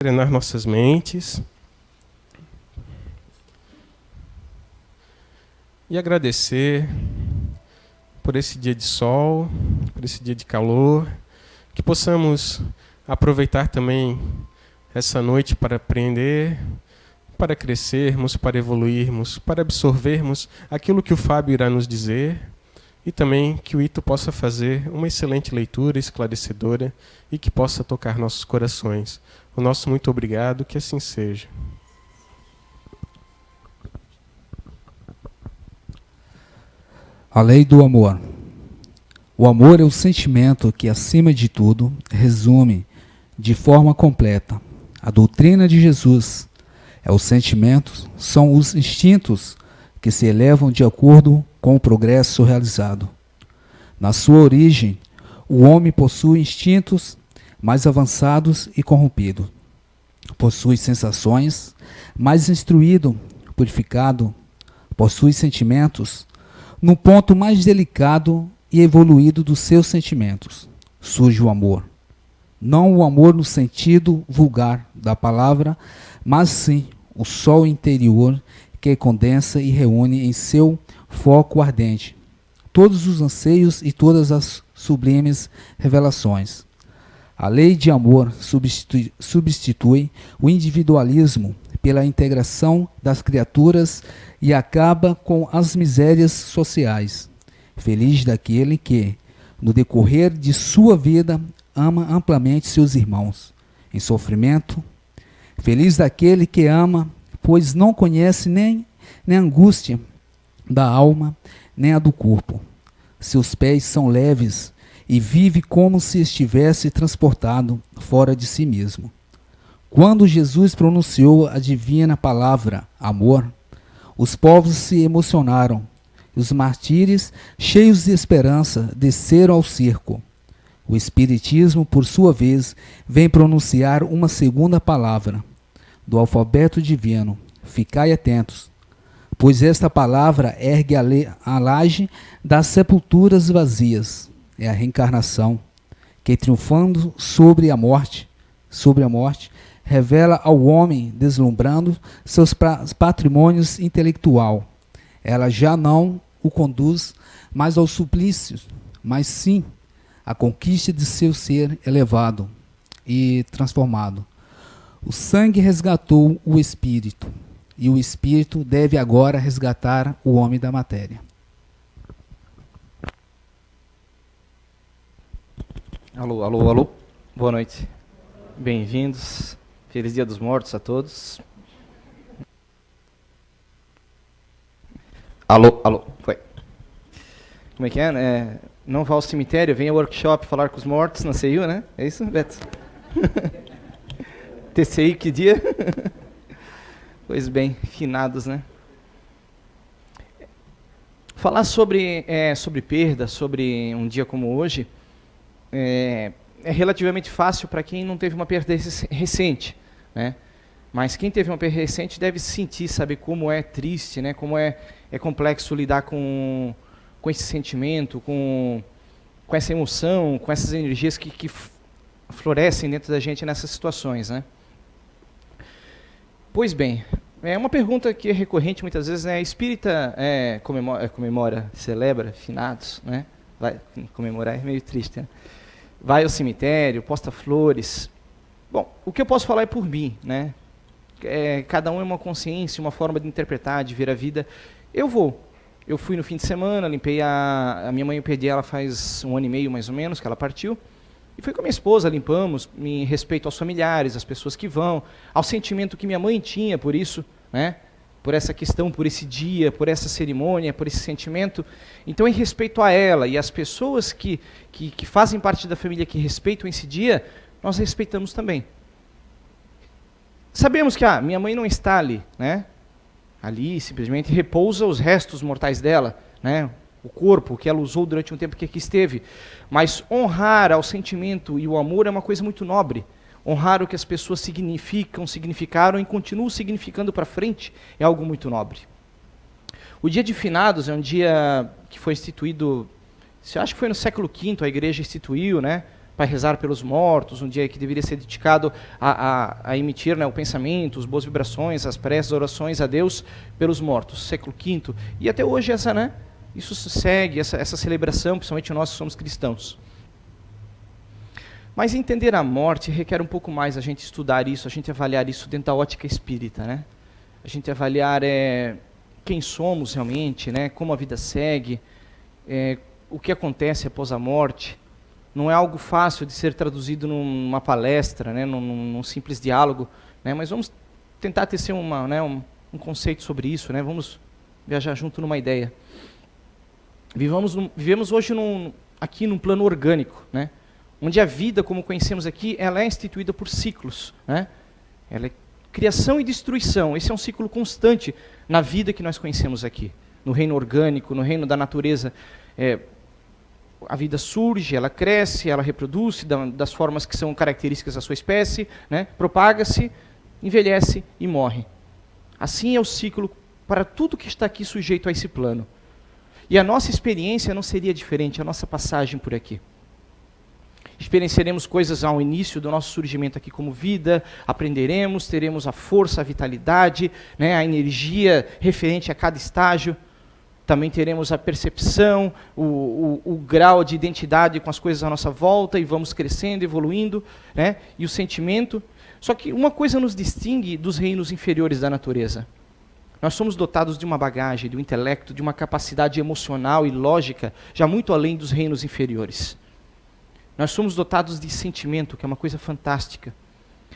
Treinar nossas mentes e agradecer por esse dia de sol, por esse dia de calor, que possamos aproveitar também essa noite para aprender, para crescermos, para evoluirmos, para absorvermos aquilo que o Fábio irá nos dizer e também que o Ito possa fazer uma excelente leitura esclarecedora e que possa tocar nossos corações. O nosso muito obrigado, que assim seja. A lei do amor. O amor é o sentimento que, acima de tudo, resume de forma completa a doutrina de Jesus. Os sentimentos são os instintos que se elevam de acordo com o progresso realizado. Na sua origem, o homem possui instintos mais avançados e corrompidos. Possui sensações, mais instruído, purificado. Possui sentimentos no ponto mais delicado e evoluído dos seus sentimentos. Surge o amor. Não o amor no sentido vulgar da palavra, mas sim o sol interior que condensa e reúne em seu foco ardente todos os anseios e todas as sublimes revelações. A lei de amor substitui o individualismo pela integração das criaturas e acaba com as misérias sociais. Feliz daquele que, no decorrer de sua vida, ama amplamente seus irmãos em sofrimento. Feliz daquele que ama, pois não conhece nem a angústia da alma, nem a do corpo. Seus pés são leves e vive como se estivesse transportado fora de si mesmo. Quando Jesus pronunciou a divina palavra amor, os povos se emocionaram. Os mártires, cheios de esperança, desceram ao circo. O Espiritismo, por sua vez, vem pronunciar uma segunda palavra do alfabeto divino. Ficai atentos, pois esta palavra ergue a laje das sepulturas vazias. É a reencarnação, que triunfando sobre a morte, revela ao homem, deslumbrando seus patrimônios intelectual. Ela já não o conduz mais aos suplícios, mas sim à conquista de seu ser elevado e transformado. O sangue resgatou o espírito, e o espírito deve agora resgatar o homem da matéria. Alô, alô, alô. Boa noite. Bem-vindos. Feliz Dia dos Mortos a todos. Alô, alô. Foi. Como é que é? Não vá ao cemitério, venha ao workshop falar com os mortos na CIU, né? É isso, Beto? TCI, que dia? Pois bem, finados, né? Falar sobre perda, sobre um dia como hoje, é relativamente fácil para quem não teve uma perda recente, né? Mas quem teve uma perda recente deve sentir, saber como é triste, né? Como é complexo lidar com esse sentimento, com essa emoção, com essas energias que florescem dentro da gente nessas situações, né? Pois bem, é uma pergunta que é recorrente muitas vezes, né? Espírita comemora, celebra finados, né? Vai comemorar é meio triste, né? Vai ao cemitério, posta flores. Bom, o que eu posso falar é por mim, né? Cada um é uma consciência, uma forma de interpretar, de ver a vida. Eu fui no fim de semana, limpei a minha mãe, eu perdi ela faz 1 ano e meio mais ou menos, que ela partiu. E fui com a minha esposa, limpamos, em respeito aos familiares, às pessoas que vão, ao sentimento que minha mãe tinha por isso, né? Por essa questão, por esse dia, por essa cerimônia, por esse sentimento. Então, em respeito a ela e às pessoas que fazem parte da família que respeitam esse dia, nós respeitamos também. Sabemos que minha mãe não está ali, né? Ali simplesmente repousa os restos mortais dela, né? O corpo que ela usou durante um tempo que aqui esteve. Mas honrar ao sentimento e o amor é uma coisa muito nobre. Honrar o que as pessoas significaram e continuam significando para frente é algo muito nobre. O dia de finados é um dia que foi instituído, acho que foi no século V, a igreja instituiu, né? para rezar pelos mortos, um dia que deveria ser dedicado a emitir, né, o pensamento, as boas vibrações, as preces, orações a Deus pelos mortos, século V. E até hoje isso segue, essa celebração, principalmente nós que somos cristãos. Mas entender a morte requer um pouco mais a gente estudar isso, a gente avaliar isso dentro da ótica espírita, né? A gente avaliar quem somos realmente, né? Como a vida segue, o que acontece após a morte. Não é algo fácil de ser traduzido numa palestra, né? num simples diálogo, né? Mas vamos tentar tecer um conceito sobre isso, né? Vamos viajar junto numa ideia. Vivemos hoje aqui num plano orgânico, né? Onde a vida, como conhecemos aqui, ela é instituída por ciclos, né? Ela é criação e destruição. Esse é um ciclo constante na vida que nós conhecemos aqui. No reino orgânico, no reino da natureza, a vida surge, ela cresce, ela reproduz das formas que são características da sua espécie, né? Propaga-se, envelhece e morre. Assim é o ciclo para tudo que está aqui sujeito a esse plano. E a nossa experiência não seria diferente, a nossa passagem por aqui. Experienciaremos coisas ao início do nosso surgimento aqui como vida, aprenderemos, teremos a força, a vitalidade, né, a energia referente a cada estágio. Também teremos a percepção, o grau de identidade com as coisas à nossa volta, e vamos crescendo, evoluindo, né, e o sentimento. Só que uma coisa nos distingue dos reinos inferiores da natureza. Nós somos dotados de uma bagagem, de um intelecto, de uma capacidade emocional e lógica, já muito além dos reinos inferiores. Nós somos dotados de sentimento, que é uma coisa fantástica.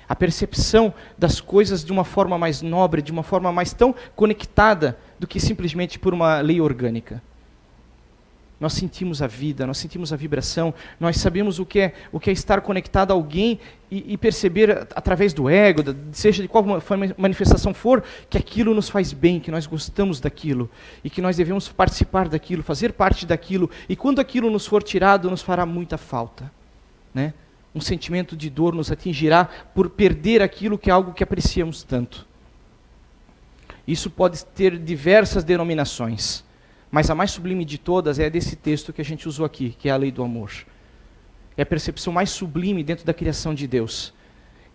A percepção das coisas de uma forma mais nobre, de uma forma mais tão conectada do que simplesmente por uma lei orgânica. Nós sentimos a vida, nós sentimos a vibração, nós sabemos o que é estar conectado a alguém e perceber através do ego, seja de qual manifestação for, que aquilo nos faz bem, que nós gostamos daquilo e que nós devemos participar daquilo, fazer parte daquilo, e quando aquilo nos for tirado, nos fará muita falta, né? Um sentimento de dor nos atingirá por perder aquilo que é algo que apreciamos tanto. Isso pode ter diversas denominações, mas a mais sublime de todas é desse texto que a gente usou aqui, que é a lei do amor. É a percepção mais sublime dentro da criação de Deus,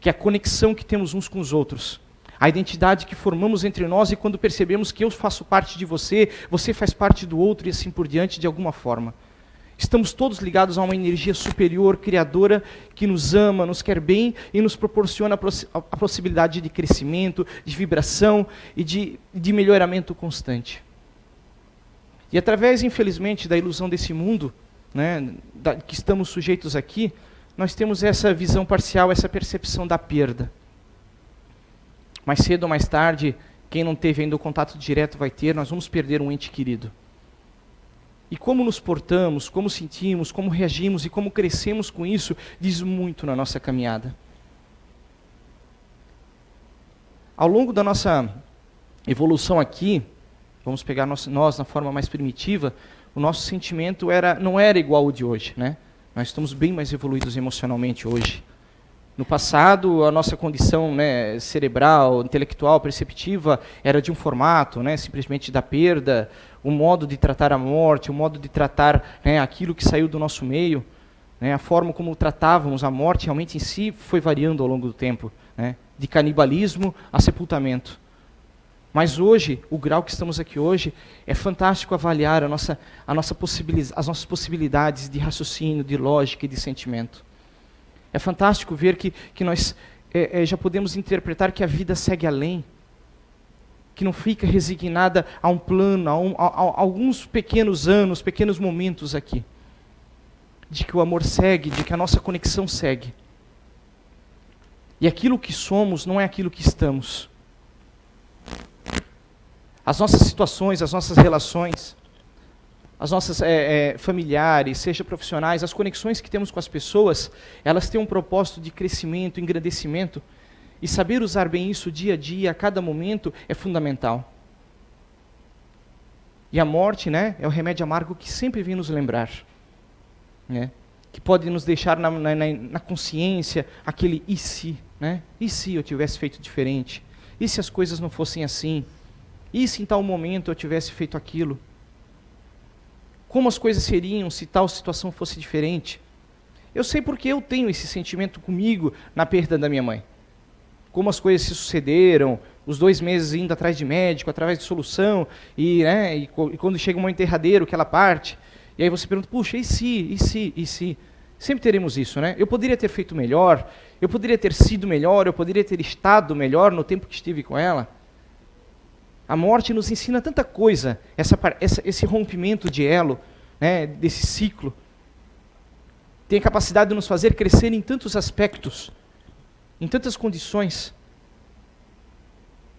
que é a conexão que temos uns com os outros, a identidade que formamos entre nós, e quando percebemos que eu faço parte de você, você faz parte do outro, e assim por diante, de alguma forma. Estamos todos ligados a uma energia superior, criadora, que nos ama, nos quer bem e nos proporciona a possibilidade de crescimento, de vibração e de melhoramento constante. E através, infelizmente, da ilusão desse mundo, né, que estamos sujeitos aqui, nós temos essa visão parcial, essa percepção da perda. Mais cedo ou mais tarde, quem não teve ainda o contato direto vai ter, nós vamos perder um ente querido. E como nos portamos, como sentimos, como reagimos e como crescemos com isso, diz muito na nossa caminhada. Ao longo da nossa evolução aqui, vamos pegar nós na forma mais primitiva, o nosso sentimento não era igual ao de hoje, né? Nós estamos bem mais evoluídos emocionalmente hoje. No passado, a nossa condição, né, cerebral, intelectual, perceptiva, era de um formato, né, simplesmente da perda, o modo de tratar a morte, o modo de tratar, né, aquilo que saiu do nosso meio, né, a forma como tratávamos a morte realmente em si foi variando ao longo do tempo, né, de canibalismo a sepultamento. Mas hoje, o grau que estamos aqui hoje, é fantástico avaliar as nossas possibilidades de raciocínio, de lógica e de sentimento. É fantástico ver que nós já podemos interpretar que a vida segue além, que não fica resignada a um plano, a alguns pequenos anos, pequenos momentos aqui, de que o amor segue, de que a nossa conexão segue. E aquilo que somos não é aquilo que estamos. As nossas situações, as nossas relações, as nossas familiares, seja profissionais, as conexões que temos com as pessoas, elas têm um propósito de crescimento, engrandecimento, e saber usar bem isso dia a dia, a cada momento, é fundamental. E a morte, né, é o remédio amargo que sempre vem nos lembrar, né, que pode nos deixar na consciência aquele e se, né? E se eu tivesse feito diferente? E se as coisas não fossem assim? E se em tal momento eu tivesse feito aquilo? Como as coisas seriam se tal situação fosse diferente? Eu sei porque eu tenho esse sentimento comigo na perda da minha mãe. Como as coisas se sucederam, os 2 meses indo atrás de médico, através de solução, e quando chega um momento derradeiro que ela parte, e aí você pergunta, puxa, e se? Sempre teremos isso, né? Eu poderia ter feito melhor, eu poderia ter sido melhor, eu poderia ter estado melhor no tempo que estive com ela. A morte nos ensina tanta coisa, esse rompimento de elo, né, desse ciclo. Tem a capacidade de nos fazer crescer em tantos aspectos, em tantas condições.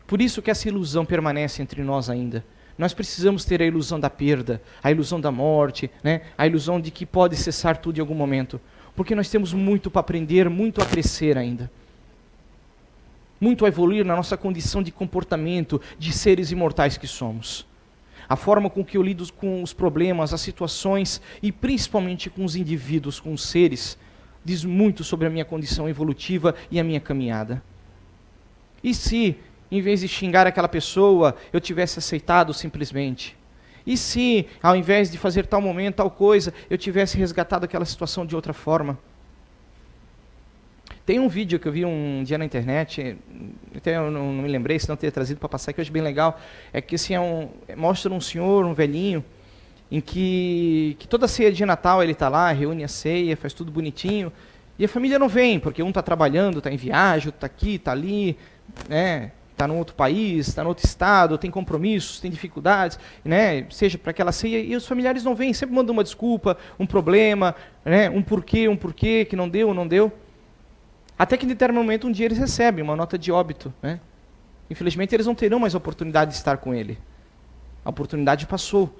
Por isso que essa ilusão permanece entre nós ainda. Nós precisamos ter a ilusão da perda, a ilusão da morte, né? A ilusão de que pode cessar tudo em algum momento. Porque nós temos muito para aprender, muito a crescer ainda. Muito a evoluir na nossa condição de comportamento, de seres imortais que somos. A forma com que eu lido com os problemas, as situações e principalmente com os indivíduos, com os seres, diz muito sobre a minha condição evolutiva e a minha caminhada. E se, em vez de xingar aquela pessoa, eu tivesse aceitado simplesmente? E se, ao invés de fazer tal momento, tal coisa, eu tivesse resgatado aquela situação de outra forma? Tem um vídeo que eu vi um dia na internet, até eu não me lembrei, se não teria trazido para passar, que eu acho bem legal, é que assim, mostra um senhor, um velhinho, em que toda ceia de Natal ele está lá, reúne a ceia, faz tudo bonitinho, e a família não vem, porque um está trabalhando, está em viagem, outro está aqui, está ali, né? Está num outro país, está em outro estado, tem compromissos, tem dificuldades, né? Seja para aquela ceia, e os familiares não vêm, sempre mandam uma desculpa, um problema, né? um porquê, que não deu. Até que em determinado momento, um dia eles recebem uma nota de óbito, né? Infelizmente, eles não terão mais a oportunidade de estar com ele. A oportunidade passou.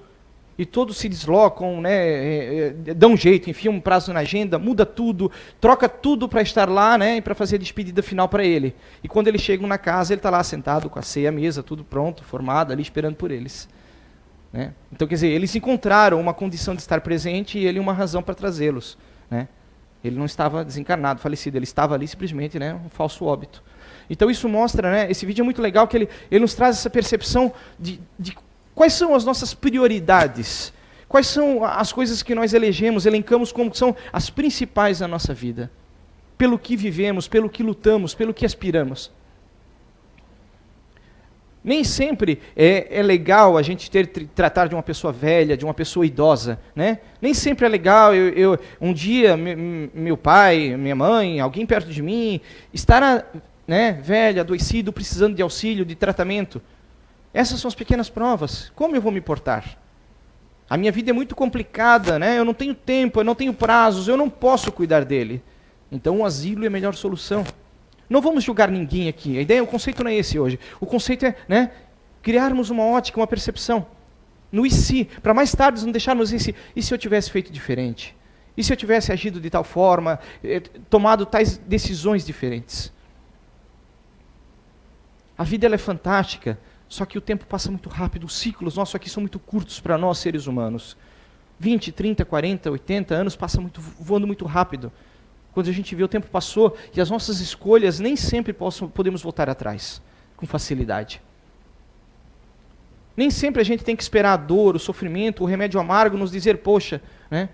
E todos se deslocam, né? Dão um jeito, enfiam um prazo na agenda, muda tudo, troca tudo para estar lá, né? E para fazer a despedida final para ele. E quando eles chegam na casa, ele está lá sentado com a ceia, a mesa, tudo pronto, formado, ali esperando por eles. Né? Então, quer dizer, eles encontraram uma condição de estar presente e ele uma razão para trazê-los, né? Ele não estava desencarnado, falecido, ele estava ali simplesmente, né, um falso óbito. Então isso mostra, né, esse vídeo é muito legal, que ele nos traz essa percepção de quais são as nossas prioridades, quais são as coisas que nós elencamos como são as principais da nossa vida, pelo que vivemos, pelo que lutamos, pelo que aspiramos. Nem sempre é legal a gente tratar de uma pessoa velha, de uma pessoa idosa, né? Nem sempre é legal um dia meu pai, minha mãe, alguém perto de mim, estará, né, velho, adoecido, precisando de auxílio, de tratamento. Essas são as pequenas provas. Como eu vou me portar? A minha vida é muito complicada, né? Eu não tenho tempo, eu não tenho prazos, eu não posso cuidar dele. Então o asilo é a melhor solução. Não vamos julgar ninguém aqui. A ideia, o conceito não é esse hoje. O conceito é, né, criarmos uma ótica, uma percepção. No e se, para mais tarde não deixarmos esse, e se eu tivesse feito diferente? E se eu tivesse agido de tal forma, tomado tais decisões diferentes? A vida ela é fantástica, só que o tempo passa muito rápido, os ciclos nossos aqui são muito curtos para nós seres humanos. 20, 30, 40, 80 anos passa voando muito rápido. Quando a gente vê, o tempo passou e as nossas escolhas nem sempre podemos voltar atrás com facilidade. Nem sempre a gente tem que esperar a dor, o sofrimento, o remédio amargo nos dizer, poxa, né,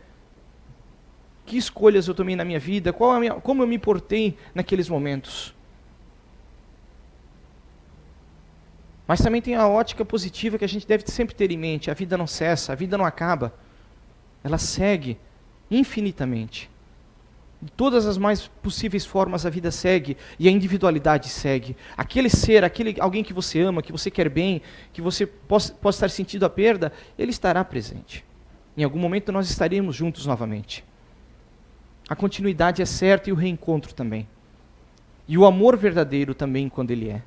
que escolhas eu tomei na minha vida, como eu me portei naqueles momentos. Mas também tem a ótica positiva que a gente deve sempre ter em mente. A vida não cessa, a vida não acaba. Ela segue infinitamente. De todas as mais possíveis formas a vida segue e a individualidade segue. Aquele ser, alguém que você ama, que você quer bem, que você possa estar sentindo a perda, ele estará presente. Em algum momento nós estaremos juntos novamente. A continuidade é certa e o reencontro também. E o amor verdadeiro também quando ele é.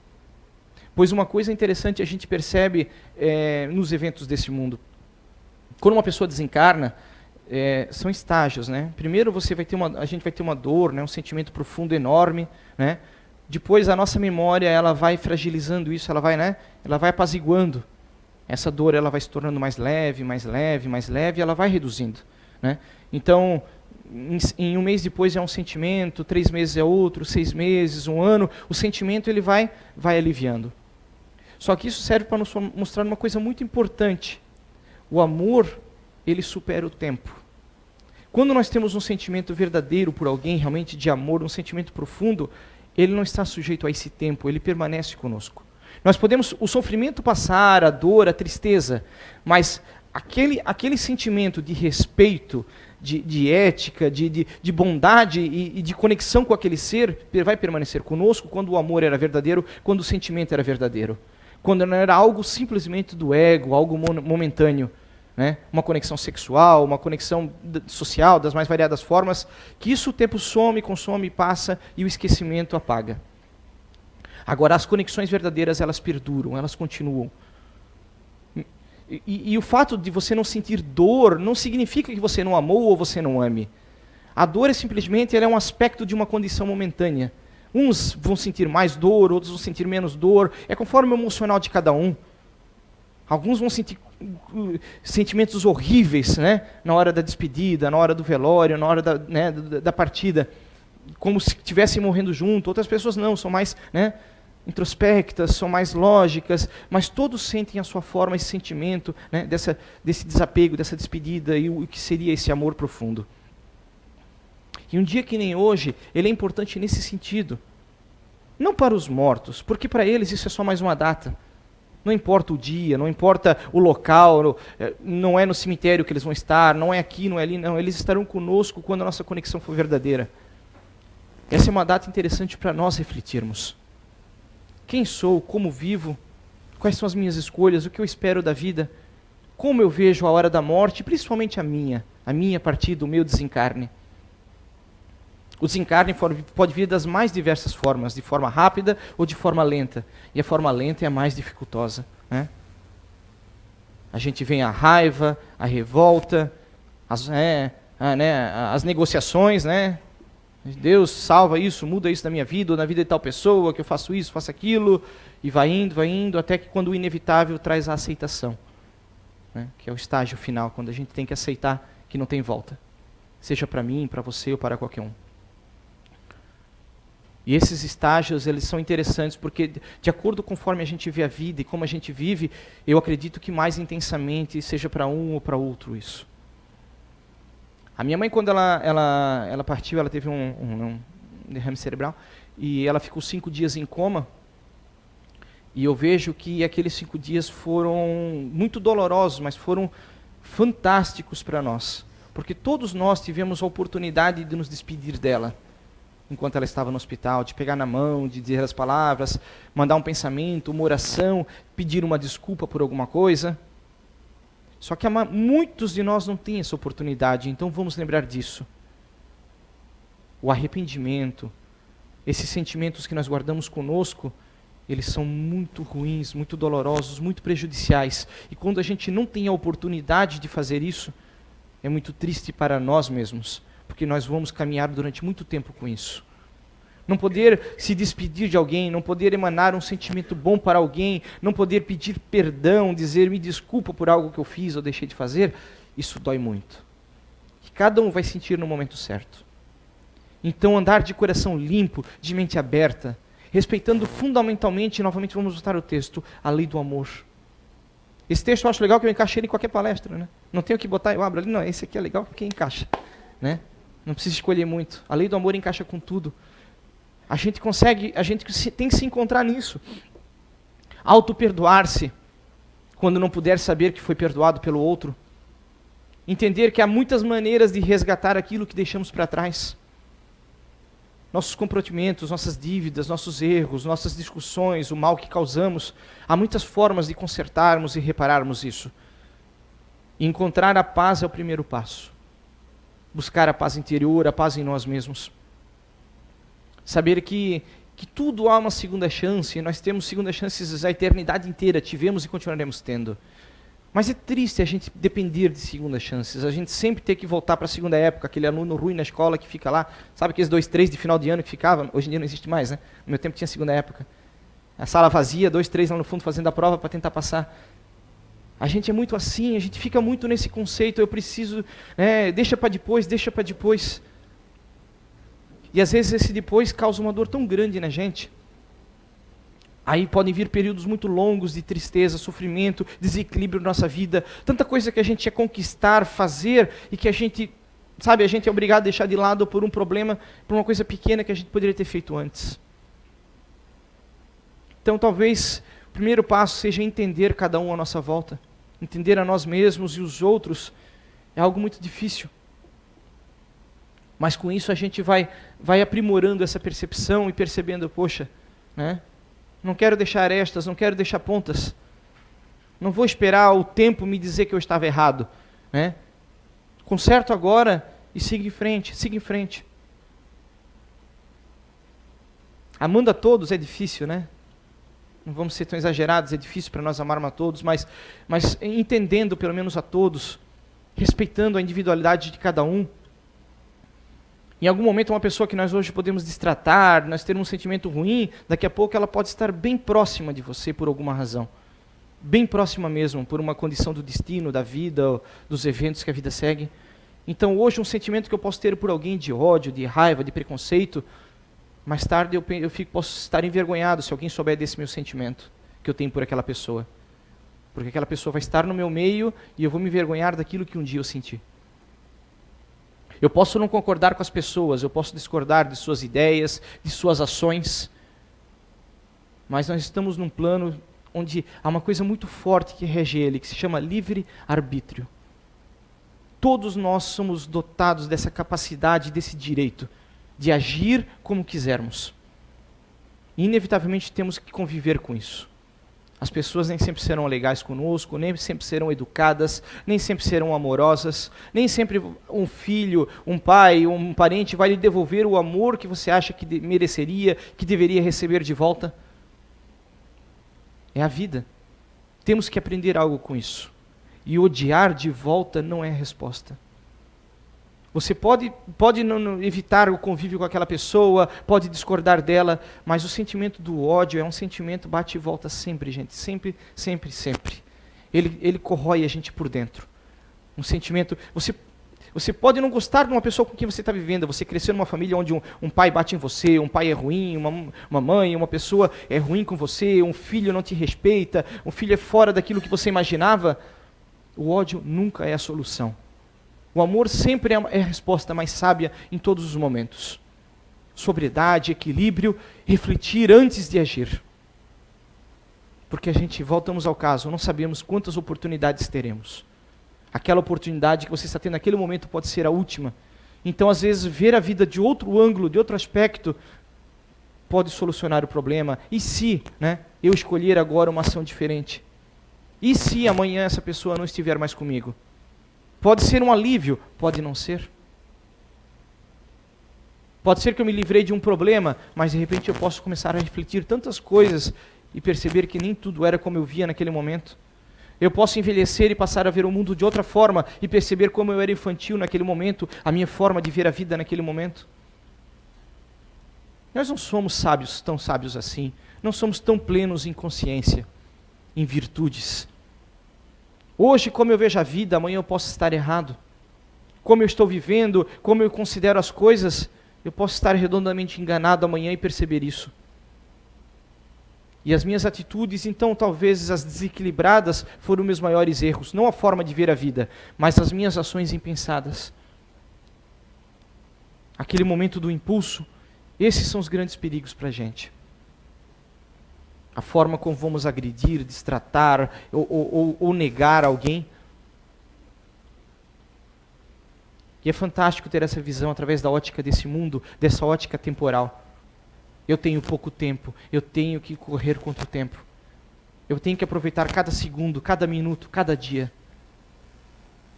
Pois uma coisa interessante a gente percebe nos eventos desse mundo. Quando uma pessoa desencarna, são estágios, né? Primeiro a gente vai ter uma dor, né? Um sentimento profundo, enorme, né? Depois a nossa memória ela vai fragilizando isso, ela vai apaziguando. Essa dor ela vai se tornando mais leve, e ela vai reduzindo, né? Então, em um mês depois é um sentimento, 3 meses é outro, 6 meses, 1 ano, o sentimento ele vai aliviando. Só que isso serve para nos mostrar uma coisa muito importante. O amor ele supera o tempo. Quando nós temos um sentimento verdadeiro por alguém, realmente de amor, um sentimento profundo, ele não está sujeito a esse tempo, ele permanece conosco. Nós podemos o sofrimento passar, a dor, a tristeza, mas aquele sentimento de respeito, de ética, de bondade e de conexão com aquele ser vai permanecer conosco quando o amor era verdadeiro, quando o sentimento era verdadeiro. Quando não era algo simplesmente do ego, algo momentâneo, né? Uma conexão sexual, uma conexão social, das mais variadas formas, que isso o tempo some, consome, passa e o esquecimento apaga. Agora, as conexões verdadeiras, elas perduram, elas continuam. E o fato de você não sentir dor não significa que você não amou ou você não ame. A dor é simplesmente ela é um aspecto de uma condição momentânea. Uns vão sentir mais dor, outros vão sentir menos dor. É conforme o emocional de cada um. Alguns vão sentir sentimentos horríveis, né, na hora da despedida, na hora do velório, na hora da partida, como se estivessem morrendo junto. Outras pessoas não, são mais, né, introspectas, são mais lógicas, mas todos sentem a sua forma, esse sentimento, né, desse desapego, dessa despedida e o que seria esse amor profundo. E um dia que nem hoje, ele é importante nesse sentido. Não para os mortos, porque para eles isso é só mais uma data. Não importa o dia, não importa o local, não é no cemitério que eles vão estar, não é aqui, não é ali, não. Eles estarão conosco quando a nossa conexão for verdadeira. Essa é uma data interessante para nós refletirmos. Quem sou, como vivo, quais são as minhas escolhas, o que eu espero da vida, como eu vejo a hora da morte, principalmente a minha partida, o meu desencarne. O desencarne pode vir das mais diversas formas, de forma rápida ou de forma lenta. E a forma lenta é a mais dificultosa, né? A gente vem a raiva, a revolta, as negociações, né? Deus salva isso, muda isso na minha vida, ou na vida de tal pessoa, que eu faço isso, faço aquilo, e vai indo, até que quando o inevitável traz a aceitação, né? Que é o estágio final, quando a gente tem que aceitar que não tem volta. Seja para mim, para você ou para qualquer um. E esses estágios, eles são interessantes porque, de acordo conforme a gente vê a vida e como a gente vive, eu acredito que mais intensamente seja para um ou para outro isso. A minha mãe, quando ela partiu, ela teve um derrame cerebral, e ela ficou 5 dias em coma, e eu vejo que aqueles 5 dias foram muito dolorosos, mas foram fantásticos para nós, porque todos nós tivemos a oportunidade de nos despedir dela, enquanto ela estava no hospital, de pegar na mão, de dizer as palavras, mandar um pensamento, uma oração, pedir uma desculpa por alguma coisa. Só que muitos de nós não têm essa oportunidade, então vamos lembrar disso. O arrependimento, esses sentimentos que nós guardamos conosco, eles são muito ruins, muito dolorosos, muito prejudiciais. E quando a gente não tem a oportunidade de fazer isso, é muito triste para nós mesmos, porque nós vamos caminhar durante muito tempo com isso. Não poder se despedir de alguém, não poder emanar um sentimento bom para alguém, não poder pedir perdão, dizer me desculpa por algo que eu fiz ou deixei de fazer, isso dói muito. E cada um vai sentir no momento certo. Então andar de coração limpo, de mente aberta, respeitando fundamentalmente, novamente vamos voltar ao texto, a lei do amor. Esse texto eu acho legal que eu encaixei em qualquer palestra, né? Não tenho que botar, eu abro ali, não, esse aqui é legal porque encaixa, né? Não precisa escolher muito. A lei do amor encaixa com tudo. A gente tem que se encontrar nisso. Auto-perdoar-se, quando não puder saber que foi perdoado pelo outro. Entender que há muitas maneiras de resgatar aquilo que deixamos para trás. Nossos comprometimentos, nossas dívidas, nossos erros, nossas discussões, o mal que causamos. Há muitas formas de consertarmos e repararmos isso. E encontrar a paz é o primeiro passo. Buscar a paz interior, a paz em nós mesmos. Saber que tudo há uma segunda chance, nós temos segundas chances a eternidade inteira, tivemos e continuaremos tendo. Mas é triste a gente depender de segundas chances, a gente sempre ter que voltar para a segunda época, aquele aluno ruim na escola que fica lá, sabe aqueles 2, 3 de final de ano que ficava? Hoje em dia não existe mais, né? No meu tempo tinha segunda época. A sala vazia, 2, 3 lá no fundo fazendo a prova para tentar passar. A gente é muito assim, a gente fica muito nesse conceito, eu preciso, deixa para depois. E às vezes esse depois causa uma dor tão grande na gente. Aí podem vir períodos muito longos de tristeza, sofrimento, desequilíbrio na nossa vida. Tanta coisa que a gente ia conquistar, fazer, e que a gente sabe, a gente é obrigado a deixar de lado por um problema, por uma coisa pequena que a gente poderia ter feito antes. Então talvez o primeiro passo seja entender cada um à nossa volta. Entender a nós mesmos e os outros é algo muito difícil. Mas com isso a gente vai aprimorando essa percepção e percebendo, poxa, né? Não quero deixar arestas, não quero deixar pontas. Não vou esperar o tempo me dizer que eu estava errado, né? Conserto agora e siga em frente, siga em frente. Amando a todos é difícil, né? Não vamos ser tão exagerados, é difícil para nós amarmos a todos, mas entendendo pelo menos a todos, respeitando a individualidade de cada um. Em algum momento, uma pessoa que nós hoje podemos destratar, nós termos um sentimento ruim, daqui a pouco ela pode estar bem próxima de você por alguma razão. Bem próxima mesmo, por uma condição do destino, da vida, dos eventos que a vida segue. Então hoje um sentimento que eu posso ter por alguém de ódio, de raiva, de preconceito, mais tarde posso estar envergonhado se alguém souber desse meu sentimento que eu tenho por aquela pessoa. Porque aquela pessoa vai estar no meu meio e eu vou me envergonhar daquilo que um dia eu senti. Eu posso não concordar com as pessoas, eu posso discordar de suas ideias, de suas ações, mas nós estamos num plano onde há uma coisa muito forte que rege ele, que se chama livre-arbítrio. Todos nós somos dotados dessa capacidade, desse direito, de agir como quisermos. E inevitavelmente temos que conviver com isso. As pessoas nem sempre serão legais conosco, nem sempre serão educadas, nem sempre serão amorosas, nem sempre um filho, um pai, um parente vai lhe devolver o amor que você acha que mereceria, que deveria receber de volta. É a vida. Temos que aprender algo com isso. E odiar de volta não é a resposta. Você pode não evitar o convívio com aquela pessoa, pode discordar dela, mas o sentimento do ódio é um sentimento bate e volta sempre, gente. Sempre, sempre, sempre. Ele corrói a gente por dentro. Um sentimento... Você pode não gostar de uma pessoa com quem você está vivendo. Você cresceu numa família onde um pai bate em você, um pai é ruim, uma mãe, uma pessoa é ruim com você, um filho não te respeita, um filho é fora daquilo que você imaginava. O ódio nunca é a solução. O amor sempre é a resposta mais sábia em todos os momentos. Sobriedade, equilíbrio, refletir antes de agir. Porque voltamos ao caso, não sabemos quantas oportunidades teremos. Aquela oportunidade que você está tendo naquele momento pode ser a última. Então, às vezes, ver a vida de outro ângulo, de outro aspecto, pode solucionar o problema. E se, eu escolher agora uma ação diferente? E se amanhã essa pessoa não estiver mais comigo? Pode ser um alívio, pode não ser. Pode ser que eu me livrei de um problema, mas de repente eu posso começar a refletir tantas coisas e perceber que nem tudo era como eu via naquele momento. Eu posso envelhecer e passar a ver o mundo de outra forma e perceber como eu era infantil naquele momento, a minha forma de ver a vida naquele momento. Nós não somos sábios, tão sábios assim. Não somos tão plenos em consciência, em virtudes. Hoje, como eu vejo a vida, amanhã eu posso estar errado. Como eu estou vivendo, como eu considero as coisas, eu posso estar redondamente enganado amanhã e perceber isso. E as minhas atitudes, então, talvez as desequilibradas, foram meus maiores erros. Não a forma de ver a vida, mas as minhas ações impensadas. Aquele momento do impulso, esses são os grandes perigos para a gente. A forma como vamos agredir, destratar ou negar alguém. E é fantástico ter essa visão através da ótica desse mundo, dessa ótica temporal. Eu tenho pouco tempo, eu tenho que correr contra o tempo. Eu tenho que aproveitar cada segundo, cada minuto, cada dia.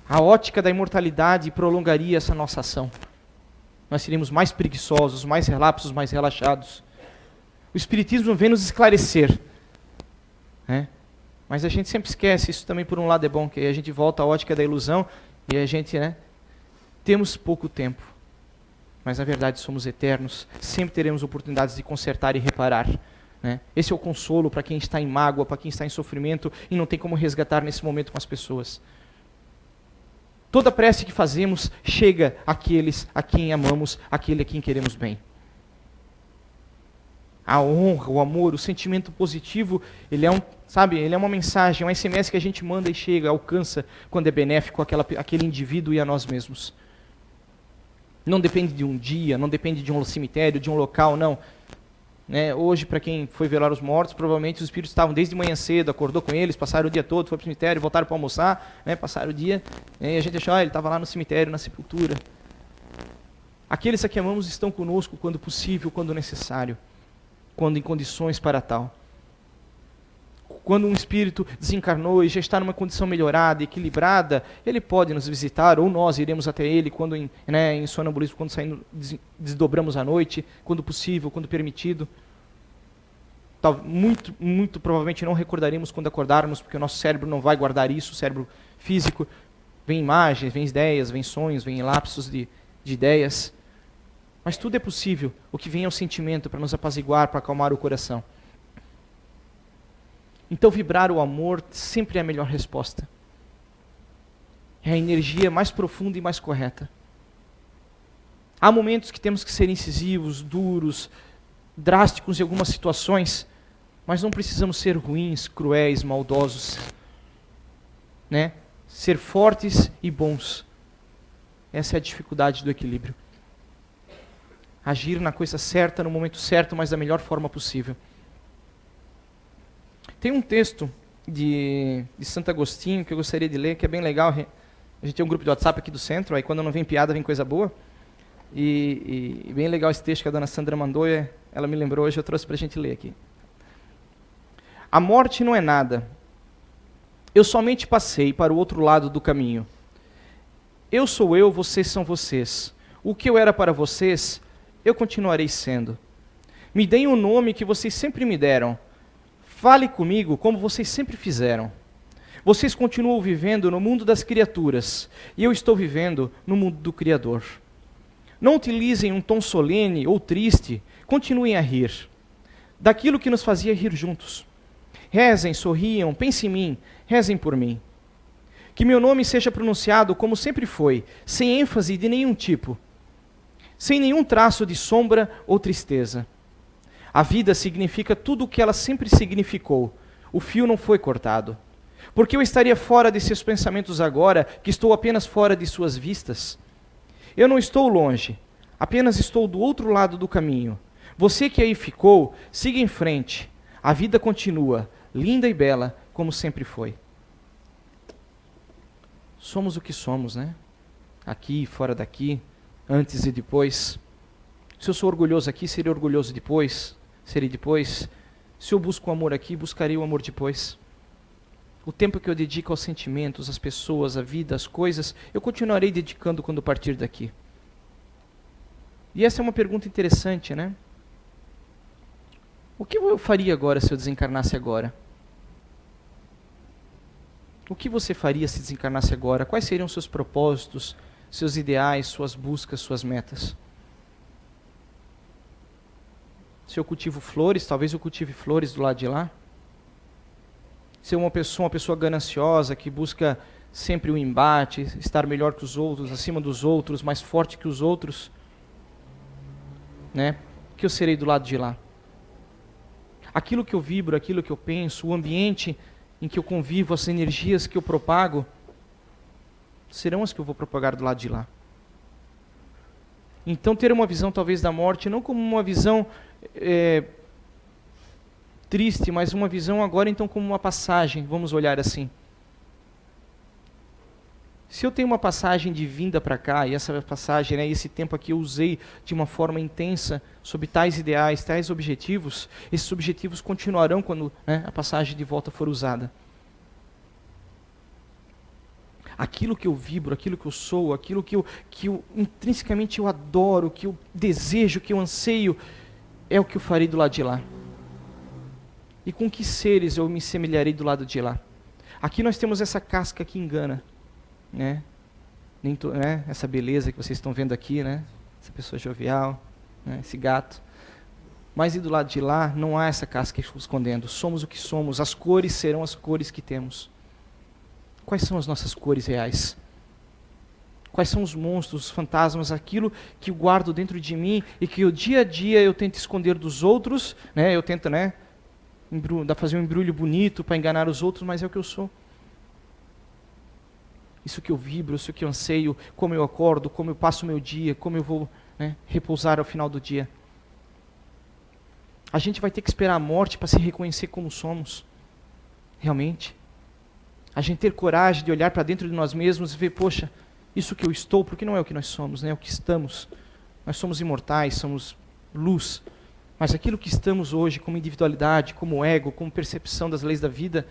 A ótica da imortalidade prolongaria essa nossa ação. Nós seríamos mais preguiçosos, mais relapsos, mais relaxados. O Espiritismo vem nos esclarecer. Mas a gente sempre esquece, isso também por um lado é bom, que aí a gente volta à ótica da ilusão e a gente, temos pouco tempo. Mas na verdade somos eternos, sempre teremos oportunidades de consertar e reparar. Esse é o consolo para quem está em mágoa, para quem está em sofrimento e não tem como resgatar nesse momento com as pessoas. Toda prece que fazemos chega àqueles a quem amamos, àquele a quem queremos bem. A honra, o amor, o sentimento positivo, ele é uma mensagem, um SMS que a gente manda e chega, alcança quando é benéfico àquele indivíduo e a nós mesmos. Não depende de um dia, não depende de um cemitério, de um local, não. Né? Hoje, para quem foi velar os mortos, provavelmente os espíritos estavam desde manhã cedo, acordou com eles, passaram o dia todo, foi para o cemitério, voltaram para almoçar, né? Passaram o dia, e a gente achou, ele estava lá no cemitério, na sepultura. Aqueles a que amamos estão conosco quando possível, quando necessário, quando em condições para tal. Quando um espírito desencarnou e já está numa condição melhorada, equilibrada, ele pode nos visitar, ou nós iremos até ele quando em sonambulismo, quando desdobramos à noite, quando possível, quando permitido. Muito provavelmente não recordaremos quando acordarmos, porque o nosso cérebro não vai guardar isso, o cérebro físico. Vem imagens, vem ideias, vem sonhos, vem lapsos de ideias. Mas tudo é possível, o que vem é o sentimento para nos apaziguar, para acalmar o coração. Então vibrar o amor sempre é a melhor resposta. É a energia mais profunda e mais correta. Há momentos que temos que ser incisivos, duros, drásticos em algumas situações, mas não precisamos ser ruins, cruéis, maldosos. Né? Ser fortes e bons. Essa é a dificuldade do equilíbrio. Agir na coisa certa, no momento certo, mas da melhor forma possível. Tem um texto de Santo Agostinho que eu gostaria de ler, que é bem legal. A gente tem um grupo de WhatsApp aqui do centro, aí quando não vem piada, vem coisa boa. E bem legal esse texto que a dona Sandra mandou, ela me lembrou hoje, eu trouxe para a gente ler aqui. A morte não é nada. Eu somente passei para o outro lado do caminho. Eu sou eu, vocês são vocês. O que eu era para vocês, eu continuarei sendo. Me deem o nome que vocês sempre me deram. Fale comigo como vocês sempre fizeram. Vocês continuam vivendo no mundo das criaturas, e eu estou vivendo no mundo do Criador. Não utilizem um tom solene ou triste, continuem a rir. Daquilo que nos fazia rir juntos. Rezem, sorriam, pensem em mim, rezem por mim. Que meu nome seja pronunciado como sempre foi, sem ênfase de nenhum tipo, sem nenhum traço de sombra ou tristeza. A vida significa tudo o que ela sempre significou. O fio não foi cortado. Porque eu estaria fora de seus pensamentos agora, que estou apenas fora de suas vistas? Eu não estou longe, apenas estou do outro lado do caminho. Você que aí ficou, siga em frente. A vida continua, linda e bela, como sempre foi. Somos o que somos, né? Aqui, fora daqui, antes e depois. Se eu sou orgulhoso aqui, serei orgulhoso depois. Serei depois. Se eu busco o amor aqui, buscarei o amor depois. O tempo que eu dedico aos sentimentos, às pessoas, à vida, às coisas, eu continuarei dedicando quando partir daqui. E essa é uma pergunta interessante, né? O que eu faria agora se eu desencarnasse agora? O que você faria se desencarnasse agora? Quais seriam seus propósitos, seus ideais, suas buscas, suas metas? Se eu cultivo flores, talvez eu cultive flores do lado de lá. Se eu uma pessoa gananciosa, que busca sempre o embate, estar melhor que os outros, acima dos outros, mais forte que os outros, né? Que eu serei do lado de lá. Aquilo que eu vibro, aquilo que eu penso, o ambiente em que eu convivo, as energias que eu propago, serão as que eu vou propagar do lado de lá. Então ter uma visão talvez da morte, não como uma visão triste, mas uma visão agora então como uma passagem, vamos olhar assim. Se eu tenho uma passagem de vinda para cá, e essa passagem, né, esse tempo aqui eu usei de uma forma intensa sobre tais ideais, tais objetivos, esses objetivos continuarão quando, né, a passagem de volta for usada. Aquilo que eu vibro, aquilo que eu sou, aquilo que eu intrinsecamente eu adoro, que eu desejo, que eu anseio, é o que eu farei do lado de lá. E com que seres eu me semelharei do lado de lá? Aqui nós temos essa casca que engana, né? Né? Essa beleza que vocês estão vendo aqui, né? Essa pessoa jovial, né? Esse gato. Mas e do lado de lá não há essa casca escondendo. Somos o que somos. As cores serão as cores que temos. Quais são as nossas cores reais? Quais são os monstros, os fantasmas, aquilo que eu guardo dentro de mim e que o dia a dia eu tento esconder dos outros, né? Eu tento, né, fazer um embrulho bonito para enganar os outros, mas é o que eu sou. isso que eu vibro, isso que eu anseio, como eu acordo, como eu passo o meu dia, como eu vou, né, repousar ao final do dia. A gente vai ter que esperar a morte para se reconhecer como somos, realmente. A gente ter coragem de olhar para dentro de nós mesmos e ver, poxa, isso que eu estou, porque não é o que nós somos, né? É o que estamos. Nós somos imortais, somos luz. Mas aquilo que estamos hoje, como individualidade, como ego, como percepção das leis da vida,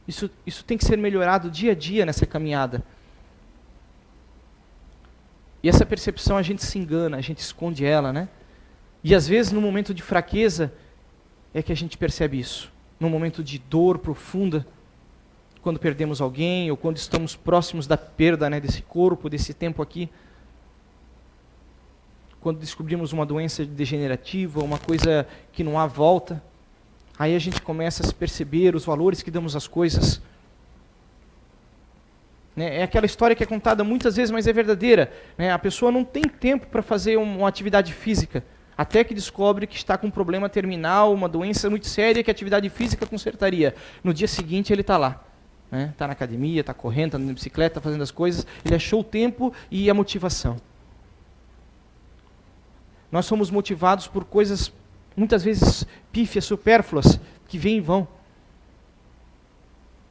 isso tem que ser melhorado dia a dia nessa caminhada. E essa percepção a gente se engana, a gente esconde ela, né? E às vezes no momento de fraqueza é que a gente percebe isso. No momento de dor profunda, quando perdemos alguém, ou quando estamos próximos da perda, né, desse corpo, desse tempo aqui. Quando descobrimos uma doença degenerativa, uma coisa que não há volta, aí a gente começa a se perceber os valores que damos às coisas. Né, é aquela história que é contada muitas vezes, mas é verdadeira. Né, a pessoa não tem tempo para fazer uma atividade física, até que descobre que está com um problema terminal, uma doença muito séria que a atividade física consertaria. No dia seguinte ele está lá. Está na academia, está correndo, está na bicicleta, fazendo as coisas. Ele achou o tempo e a motivação. Nós somos motivados por coisas, muitas vezes, pífias, supérfluas, que vêm e vão.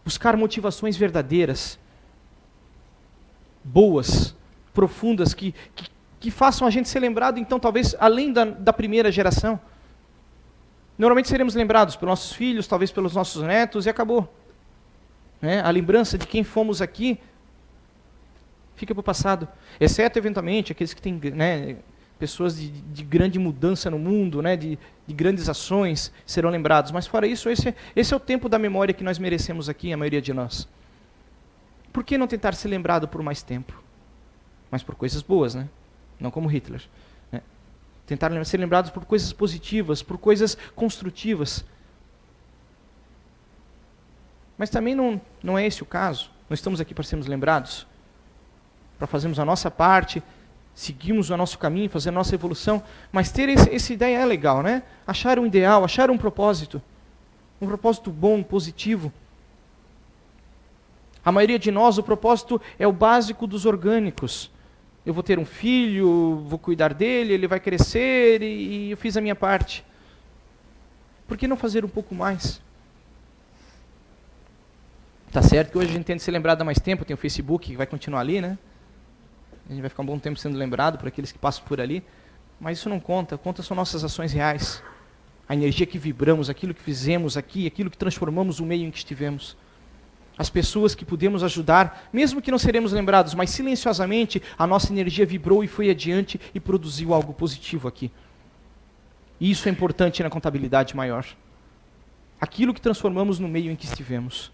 Buscar motivações verdadeiras, boas, profundas, que façam a gente ser lembrado, então, talvez, além da primeira geração. Normalmente seremos lembrados pelos nossos filhos, talvez pelos nossos netos, e acabou. Né? A lembrança de quem fomos aqui fica para o passado. Exceto, eventualmente, aqueles que têm, né, pessoas de grande mudança no mundo, né, de grandes ações, serão lembrados. Mas fora isso, esse é o tempo da memória que nós merecemos aqui, a maioria de nós. Por que não tentar ser lembrado por mais tempo? Mas por coisas boas, né? Não como Hitler. Né? Tentar ser lembrados por coisas positivas, por coisas construtivas. Mas também não é esse o caso. Nós estamos aqui para sermos lembrados, para fazermos a nossa parte, seguirmos o nosso caminho, fazer a nossa evolução. Mas ter essa ideia é legal, né? Achar um ideal, achar um propósito bom, positivo. A maioria de nós, o propósito é o básico dos orgânicos. Eu vou ter um filho, vou cuidar dele, ele vai crescer e eu fiz a minha parte. Por que não fazer um pouco mais? Tá certo que hoje a gente tenta ser lembrado há mais tempo, tem o Facebook que vai continuar ali, né? A gente vai ficar um bom tempo sendo lembrado por aqueles que passam por ali, mas isso não conta, conta são nossas ações reais. A energia que vibramos, aquilo que fizemos aqui, aquilo que transformamos o meio em que estivemos. As pessoas que pudemos ajudar, mesmo que não seremos lembrados, mas silenciosamente a nossa energia vibrou e foi adiante e produziu algo positivo aqui. E isso é importante na contabilidade maior. Aquilo que transformamos no meio em que estivemos.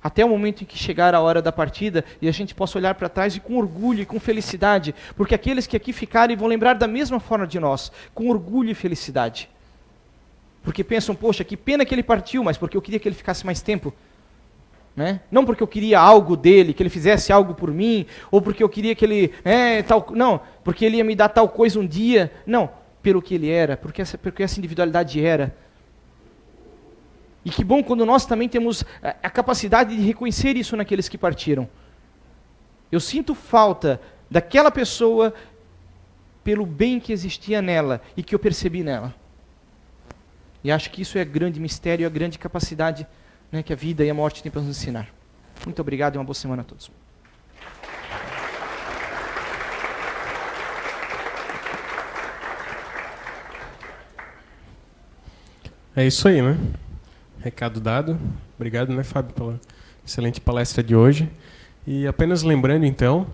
Até o momento em que chegar a hora da partida e a gente possa olhar para trás e com orgulho e com felicidade, porque aqueles que aqui ficarem vão lembrar da mesma forma de nós, com orgulho e felicidade. Porque pensam, poxa, que pena que ele partiu, mas porque eu queria que ele ficasse mais tempo. Né? Não porque eu queria algo dele, que ele fizesse algo por mim, ou porque eu queria que ele... não, porque ele ia me dar tal coisa um dia. Não, pelo que ele era, porque essa individualidade era. E que bom quando nós também temos a capacidade de reconhecer isso naqueles que partiram. Eu sinto falta daquela pessoa pelo bem que existia nela e que eu percebi nela. E acho que isso é grande mistério, a grande capacidade, né, que a vida e a morte têm para nos ensinar. Muito obrigado e uma boa semana a todos. É isso aí, né? Recado dado. Obrigado, né, Fábio, pela excelente palestra de hoje. E apenas lembrando, então,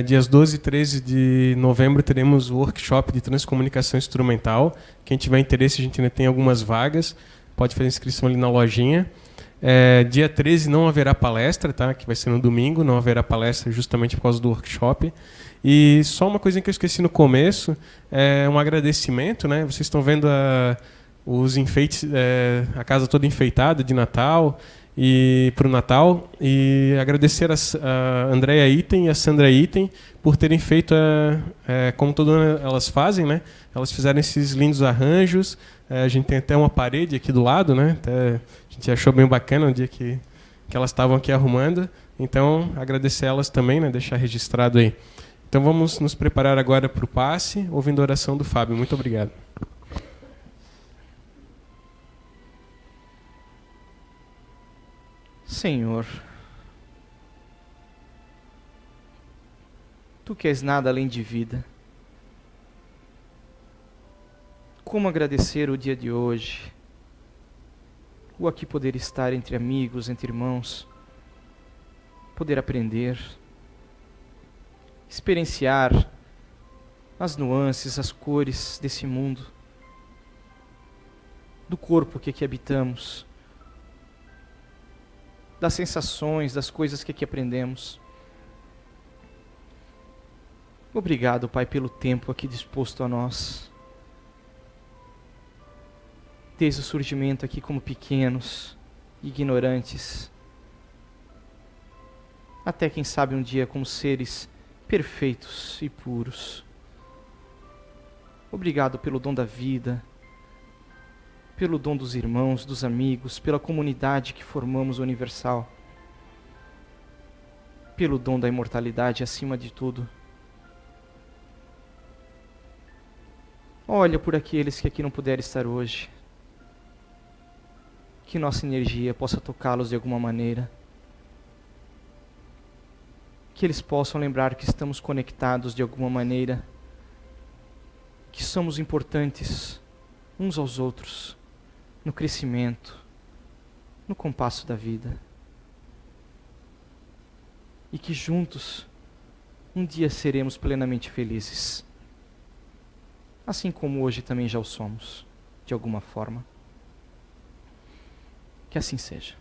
dias 12 e 13 de novembro teremos o workshop de transcomunicação instrumental. Quem tiver interesse, a gente ainda tem algumas vagas. Pode fazer inscrição ali na lojinha. Dia 13 não haverá palestra, tá? Que vai ser no domingo. Não haverá palestra justamente por causa do workshop. E só uma coisa que eu esqueci no começo, um agradecimento, né? Vocês estão vendo os enfeites, a casa toda enfeitada de Natal e para o Natal, e agradecer a Andréia Item e a Sandra Item por terem feito, como todas elas fazem, né? Elas fizeram esses lindos arranjos. A gente tem até uma parede aqui do lado, né? Até a gente achou bem bacana no dia que que elas estavam aqui arrumando. Então, agradecer elas também, né? Deixar registrado aí. Então, vamos nos preparar agora para o passe, ouvindo a oração do Fábio. Muito obrigado. Senhor, Tu que és nada além de vida, como agradecer o dia de hoje, o aqui poder estar entre amigos, entre irmãos, poder aprender, experienciar as nuances, as cores desse mundo, do corpo que aqui habitamos, das sensações, das coisas que aqui aprendemos. Obrigado, Pai, pelo tempo aqui disposto a nós. Desde o surgimento aqui como pequenos, ignorantes, até quem sabe um dia como seres perfeitos e puros. Obrigado pelo dom da vida, pelo dom dos irmãos, dos amigos, pela comunidade que formamos universal, pelo dom da imortalidade acima de tudo. Olha por aqueles que aqui não puderem estar hoje, que nossa energia possa tocá-los de alguma maneira, que eles possam lembrar que estamos conectados de alguma maneira, que somos importantes uns aos outros, no crescimento, no compasso da vida. E que juntos, um dia seremos plenamente felizes. Assim como hoje também já o somos, de alguma forma. Que assim seja.